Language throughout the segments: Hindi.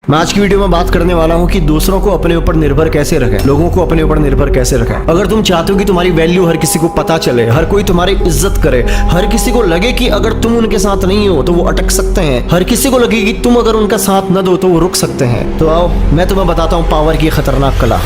मैं आज की वीडियो में बात करने वाला हूँ कि दूसरों को अपने ऊपर निर्भर कैसे रखें, लोगों को अपने ऊपर निर्भर कैसे रखें। अगर तुम चाहते हो कि तुम्हारी वैल्यू हर किसी को पता चले, हर कोई तुम्हारी इज्जत करे, हर किसी को लगे कि अगर तुम उनके साथ नहीं हो तो वो अटक सकते हैं, हर किसी को लगे कि तुम अगर उनका साथ न दो तो वो रुक सकते हैं, तो आओ मैं तुम्हें बताता हूँ पावर की खतरनाक कला।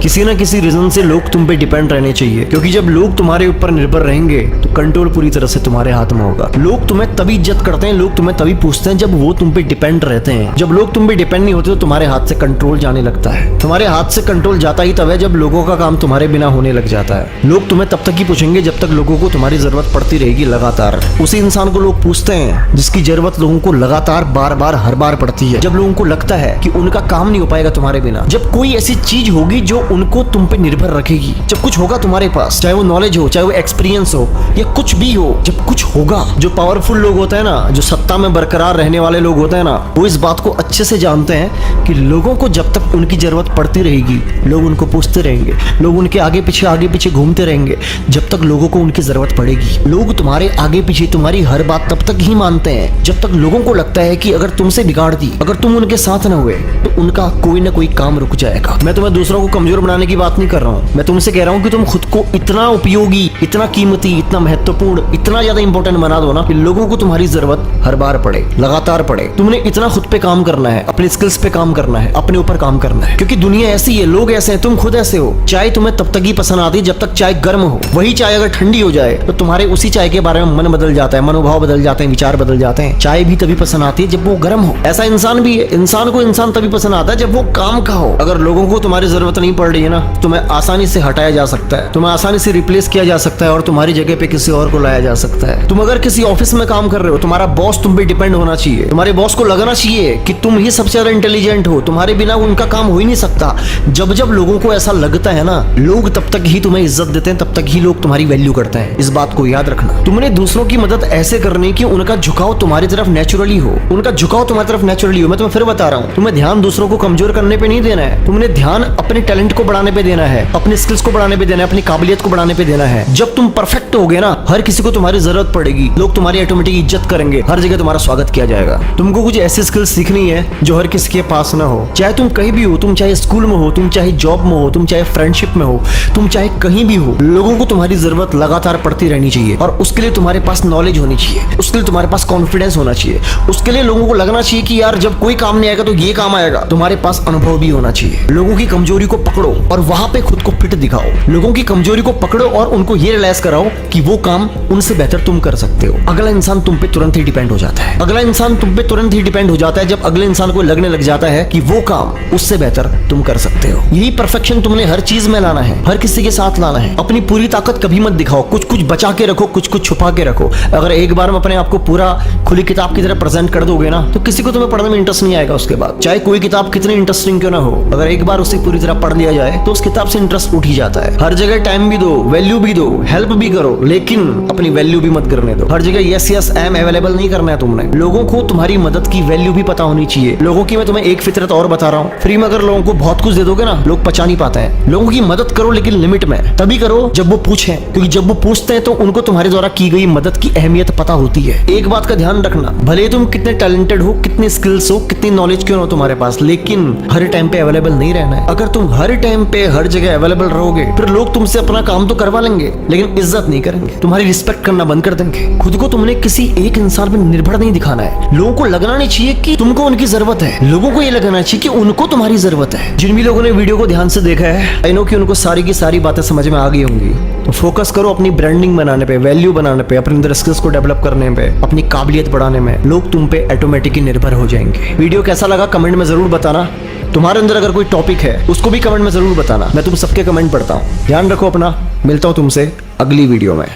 किसी ना किसी रीजन से लोग तुम पे डिपेंड रहने चाहिए, क्योंकि जब लोग तुम्हारे ऊपर निर्भर रहेंगे तो कंट्रोल पूरी तरह से तुम्हारे हाथ में होगा। लोग तुम्हें तभी इज्जत करते हैं, लोग तुम्हें तभी पूछते हैं जब वो तुम पे डिपेंड रहते हैं। जब लोग तुम पे डिपेंड नहीं होते तो तुम्हारे हाथ से कंट्रोल जाने लगता है। तुम्हारे हाथ से कंट्रोल जाता ही तब है जब लोगों का काम तुम्हारे बिना होने लग जाता है। लोग तुम्हें तब तक ही पूछेंगे जब तक लोगों को तुम्हारी जरूरत पड़ती रहेगी लगातार। उसी इंसान को लोग पूछते हैं जिसकी जरूरत लोगों को लगातार बार बार हर बार पड़ती है। जब लोगों को लगता है कि उनका काम नहीं हो पाएगा तुम्हारे बिना, जब कोई ऐसी चीज होगी जो उनको तुम पे निर्भर रखेगी, जब कुछ होगा तुम्हारे पास, चाहे वो नॉलेज हो, चाहे वो एक्सपीरियंस हो या कुछ भी हो, जब कुछ होगा। जो पावरफुल लोग होते हैं ना, जो सत्ता में बरकरार रहने वाले लोग होते हैं ना, वो इस बात को अच्छे से जानते हैं कि लोगों को जब तक उनकी जरूरत पड़ती रहेगी लोग उनको पूछते रहेंगे, लोग उनके आगे पीछे घूमते रहेंगे जब तक लोगों को उनकी जरूरत पड़ेगी। लोग तुम्हारे आगे पीछे तुम्हारी हर बात तब तक ही मानते हैं जब तक लोगों को लगता है कि अगर तुमसे बिगाड़ दी, अगर तुम उनके साथ न हुए तो उनका कोई ना कोई काम रुक जाएगा। मैं तुम्हें दूसरों को कमजोर बनाने की बात नहीं कर रहा हूँ, मैं तुमसे कह रहा हूँ कि तुम खुद को इतना उपयोगी, इतना कीमती, इतना महत्वपूर्ण, इतना ज्यादा इंपॉर्टेंट बना दो ना कि लोगों को तुम्हारी जरूरत हर बार पड़े, लगातार पड़े। तुमने इतना खुद पे काम करना है, अपने स्किल्स पे काम करना है, अपने ऊपर काम करना है, क्योंकि दुनिया ऐसी है, लोग ऐसे हैं, तुम खुद ऐसे हो। चाय तुम्हें तब तक ही पसंद आती जब तक चाय गर्म हो। वही चाय अगर ठंडी हो जाए तो तुम्हारे उसी चाय के बारे में मन बदल जाता है, मनोभाव बदल जाते हैं, विचार बदल जाते हैं। चाय भी तभी पसंद आती है जब वो गर्म हो। ऐसा इंसान भी है, इंसान को इंसान तभी पसंद आता है जब वो काम का हो। अगर लोगों को तुम्हारी जरूरत नहीं पड़ रही है ना, तुम्हें आसानी से हटाया जा सकता है, तुम्हें आसानी से रिप्लेस किया जा सकता है और तुम्हारी जगह पे किसी और को लाया जा सकता है। तुम अगर किसी ऑफिस में काम कर रहे हो, तुम्हारा बॉस तुम पे डिपेंड होना चाहिए। तुम्हारे बॉस को लगना चाहिए कि तुम ही सबसे ज्यादा इंटेलिजेंट हो, तुम्हारे बिना उनका काम हो ही नहीं सकता। जब जब लोगों को ऐसा लगता है ना, लोग तब तक ही तुम्हें इज्जत देते हैं, तब तक ही लोग तुम्हारी वैल्यू करते हैं। इस बात को याद रखना। तुमने दूसरों की मदद ऐसे करनी कि उनका झुकाव तुम्हारी तरफ नेचुरली हो, उनका झुकाव तुम्हारी तरफ नेचुरली हो। मैं तुम्हें फिर बता रहा हूँ, तुम्हें ध्यान दूसरों को कमजोर करने पे नहीं देना है, तुमने ध्यान अपने टैलेंट को बढ़ाने पे देना है, अपने स्किल्स को बढ़ाने पे देना है, अपनी काबिलियत को बढ़ाने पे देना है। जब तुम परफेक्ट होगे ना, हर किसी को तुम्हारी जरूरत पड़ेगी, लोग तुम्हारी ऑटोमेटिक इज्जत करेंगे, हर जगह तुम्हारा स्वागत किया जाएगा। तुमको कुछ ऐसी स्किल्स सीखनी है जो हर किसी के पास ना हो। चाहे तुम कहीं भी हो, तुम चाहे स्कूल में हो, तुम चाहे जॉब में हो, तुम चाहे फ्रेंडशिप में हो, तुम चाहे कहीं भी हो, लोगों को तुम्हारी जरूरत लगातार पड़ती रहनी चाहिए और उसके लिए तुम्हारे पास नॉलेज होनी चाहिए, उसके लिए तुम्हारे पास कॉन्फिडेंस होना चाहिए, उसके लिए लोगों को लगना चाहिए कि यार जब कोई काम नहीं आएगा तो ये काम आएगा। तुम्हारे पास अनुभव भी होना चाहिए। लोगों की कमजोरी को पकड़ो और वहां पे खुद को फिट दिखाओ। लोगों की कमजोरी को पकड़ो और उनको ये रियलाइज कराओ कि वो काम उनसे बेहतर तुम कर सकते हो। अगला इंसान तुम पे तुरंत ही डिपेंड हो जाता है। अगला इंसान तुम पे तुरंत ही डिपेंड हो जाता है जब अगले इंसान को लगने लग जाता है कि वो काम उससे बेहतर तुम कर सकते हो। यही परफेक्शन तुमने हर चीज में लाना है, हर किसी के साथ लाना है। अपनी पूरी ताकत कभी मत दिखाओ, कुछ कुछ बचा के रखो, कुछ कुछ छुपा के रखो। अगर एक बार में अपने आप को पूरा खुली किताब की तरह प्रेजेंट कर दोगे ना, तो किसी को तुम्हें पढ़ने में इंटरेस्ट नहीं आएगा उसके बाद। चाहे कोई किताब कितनी इंटरेस्टिंग क्यों ना हो, अगर एक बार उसे पूरी तरह पढ़ लिया जाए तो उस किताब से इंटरेस्ट उठ ही जाता है। हर जगह टाइम भी दो, वैल्यू भी दो, हेल्प भी करो, लेकिन अपनी वैल्यू भी मत करने दो। हर जगह yes yes I am available नहीं करना है तुमने। लोगों को तुम्हारी मदद की वैल्यू भी पता होनी चाहिए। लोगों की मैं तुम्हें एक फितरत और बता रहा हूँ, फ्री में अगर लोगों को बहुत कुछ दे दोगे ना, लोग पचा नहीं पाते हैं। लोगों की मदद करो लेकिन लिमिट में, तभी करो जब वो पूछें, क्योंकि जब वो पूछते हैं तो उनको तुम्हारे द्वारा की गई मदद की अहमियत पता होती है। एक बात का ध्यान रखना, भले तुम कितने टैलेंटेड हो, कितने स्किल्स हो, कितनी नॉलेज क्यों हो तुम्हारे पास, लेकिन हर टाइम पे अवेलेबल नहीं रहना है। अगर तुम हर टाइम पे हर जगह अवेलेबल रहोगे फिर लोग तुमसे अपना काम तो करवा लेंगे लेकिन इज्जत नहीं करेंगे, तुम्हारी रिस्पेक्ट करना बंद कर देंगे। खुद को तुमने किसी एक इंसान पर निर्भर नहीं दिखाना है। लोगों को लगना नहीं चाहिए कि तुमको उनकी जरूरत है, लोगों को ये लगना चाहिए कि उनको तुम्हारी जरूरत है। जिन भी लोगों ने वीडियो को ध्यान से देखा है, आई नो कि उनको सारी की सारी बातें समझ में आ गई होंगी। तो फोकस करो अपनी ब्रांडिंग बनाने पे, वैल्यू बनाने पे, अपने अंदर स्किल्स को डेवलप करने पे, अपनी काबिलियत बढ़ाने में। लोग तुम पे ऑटोमेटिकली निर्भर हो जाएंगे। वीडियो कैसा लगा कमेंट में जरूर बताना। तुम्हारे अंदर अगर कोई टॉपिक है उसको भी कमेंट में जरूर बताना, मैं तुम सबके कमेंट पढ़ता हूँ। ध्यान रखो अपना, मिलता हूँ तुमसे अगली वीडियो में।